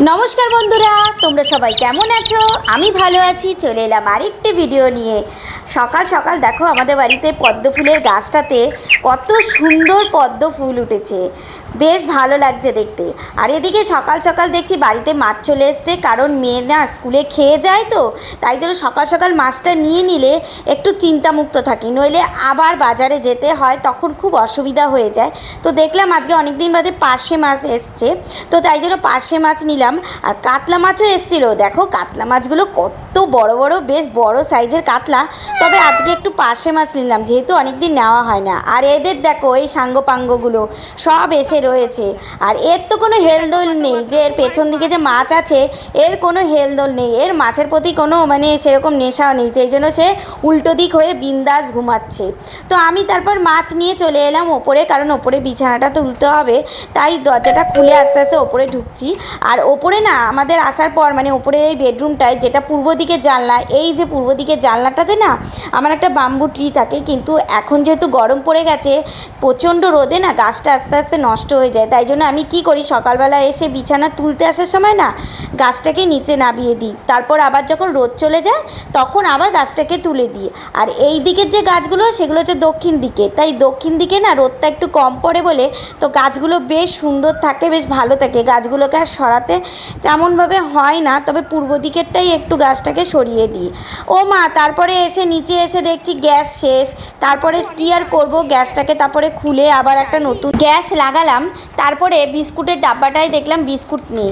নমস্কার বন্ধুরা, তোমরা সবাই কেমন আছো? আমি ভালো আছি। চলে এলাম আরেকটি ভিডিও নিয়ে। সকাল সকাল দেখো আমাদের বাড়িতে পদ্ম ফুলের গাছটাতে কত সুন্দর পদ্ম ফুল উঠেছে, বেশ ভালো লাগছে দেখতে। আর এদিকে সকাল সকাল দেখছি বাড়িতে মাছ চলে এসছে, কারণ মেয়ে না স্কুলে খেয়ে যায়, তো তাই জন্য সকাল সকাল মাছটা নিয়ে নিলে একটু চিন্তামুক্ত থাকি, নইলে আবার বাজারে যেতে হয়, তখন খুব অসুবিধা হয়ে যায়। তো দেখলাম আজকে অনেক দিন বাদে পার্শে মাছ এসছে, তো তাই জন্য পার্শে মাছ নিলাম। আর কাতলা মাছও এসেছিল, দেখো কাতলা মাছগুলো কত বড় বড়, বেশ বড় সাইজের কাতলা। তবে আজকে একটু পার্শে মাছ নিলাম, যেহেতু অনেক দিন নেওয়া হয় না। আর এদের দেখো এই সাঙ্গপাঙ্গগুলো সব এসে রয়েছে। আর এর তো কোনো হেলদোল নেই, যে এর পেছন দিকে যে মাছ আছে এর কোনো হেলদোল নেই, এর মাছের প্রতি কোনো সেরকম নেশাও নেই, সেই জন্য সে উল্টো দিক হয়ে বিন্দাস ঘুমাচ্ছে। তো আমি তারপর মাছ নিয়ে চলে এলাম ওপরে, কারণ ওপরে বিছানাটা তুলতে হবে, তাই দরজাটা খুলে আস্তে আস্তে ওপরে ঢুকছি। আর ওপরে না আমাদের আসার পর ওপরে এই বেডরুমটায়, যেটা পূর্ব দিকে জানলা, এই যে পূর্ব দিকে জানলাটাতে না আমার একটা বাম্বু ট্রি থাকে, কিন্তু এখন যেহেতু গরম পড়ে গেছে, প্রচণ্ড রোদে না গাছটা আস্তে আস্তে নষ্ট হয়ে যায়। তাই জন্য আমি কি করি, সকালবেলা এসে বিছানা তুলতে আসার সময় না গাছটাকে নিচে নামিয়ে দিই, তারপর আবার যখন রোদ চলে যায় তখন আবার গাছটাকে তুলে দিই। আর এই দিকের যে গাছগুলো সেগুলো হচ্ছে দক্ষিণ দিকে, তাই দক্ষিণ দিকে না রোদটা একটু কম পড়ে বলে তো গাছগুলো বেশ সুন্দর থাকে, বেশ ভালো থাকে, গাছগুলোকে আর সরাতে তেমনভাবে হয় না। তবে পূর্ব দিকেরটাই একটু গাছটাকে সরিয়ে দিই। ও মা, তারপরে এসে নিচে এসে দেখছি গ্যাস শেষ, তারপরে কি আর করবো, গ্যাসটাকে তারপরে খুলে আবার একটা নতুন গ্যাস লাগালাম। তারপরে বিস্কুটের ডাব্বাটায় দেখলাম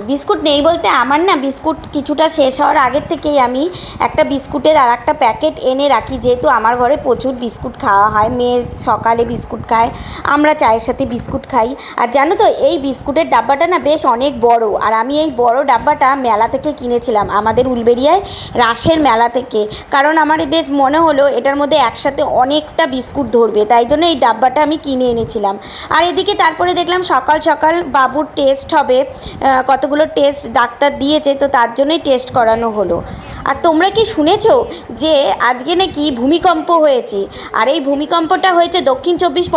বিস্কুট নেই বলতে আমার না বিস্কুট কিছুটা শেষ হওয়ার আগের থেকেই আমি একটা বিস্কুটের আর একটা প্যাকেট এনে রাখি, যেহেতু আমার ঘরে প্রচুর বিস্কুট খাওয়া হয়। মেয়ে সকালে বিস্কুট খায়, আমরা চায়ের সাথে বিস্কুট খাই। আর জানো তো এই বিস্কুটের ডাব্বাটা না বেশ অনেক বড়, আর আমি এই বড় ডাব্বাটা মেলা থেকে কিনেছিলাম, আমাদের উলবেড়িয়ায় রাসের মেলা থেকে, কারণ আমার বেশ মনে হলো এটার মধ্যে একসাথে অনেকটা বিস্কুট ধরবে, তাই জন্য এই ডাব্বাটা আমি কিনে এনেছিলাম। আর এদিকে তারপরে দেখলাম সকাল সকাল বাবুর টেস্ট হবে, কতগুলো টেস্ট ডাক্তার দিয়েছে, তো তার জন্যই টেস্ট করানো হলো। আর তোমরা কি শুনেছো যে আজকে নাকি ভূমিকম্প হয়েছে? আর এই ভূমিকম্পটা হয়েছে দক্ষিণ চব্বিশ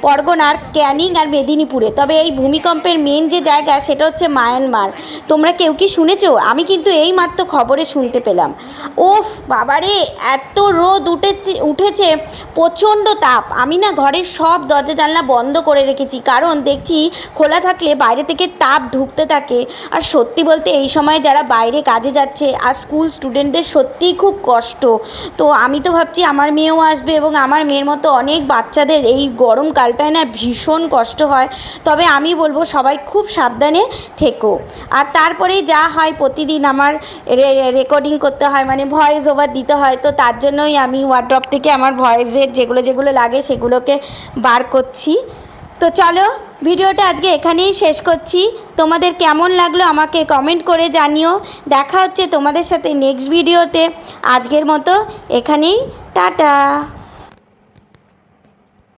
পরগনার ক্যানিং আর মেদিনীপুরে। তবে এই ভূমিকম্পের মেন যে জায়গা সেটা হচ্ছে মায়ানমার। তোমরা কেউ কি শুনেছো? আমি কিন্তু এই মাত্র খবরে শুনতে পেলাম। ওফ বাবারে, এত রোদ উঠেছে, প্রচণ্ড তাপ। আমি না ঘরের সব দরজা জানলা বন্ধ করে রেখেছি, কারণ দেখছি খোলা থাকলে বাইরে থেকে তাপ ঢুকতে থাকে। আর সত্যি বলতে এই সময় যারা বাইরে কাজে যাচ্ছে আর স্কুল স্টুডেন্টদের সত্যিই খুব কষ্ট। তো আমি তো ভাবছি আমার মেয়েও আসবে, এবং আমার মেয়ের মতো অনেক বাচ্চাদের এই গরমকালটায় না ভীষণ কষ্ট হয়। তবে আমি বলবো সবাই খুব সাবধানে থেকো। আর তারপরে যা হয়, প্রতিদিন আমার রেকর্ডিং করতে হয়, ভয়েস ওভার দিতে হয়, তো তার জন্যই আমি ওয়ার্ড্রপ থেকে আমার ভয়েসের যেগুলো লাগে সেগুলোকে বার করছি। তো চলো ভিডিওটা আজকে এখানেই শেষ করছি। তোমাদের কেমন লাগলো আমাকে কমেন্ট করে জানিও। দেখা হচ্ছে তোমাদের সাথে নেক্সট ভিডিওতে। আজকের মতো এখানেই টাটা।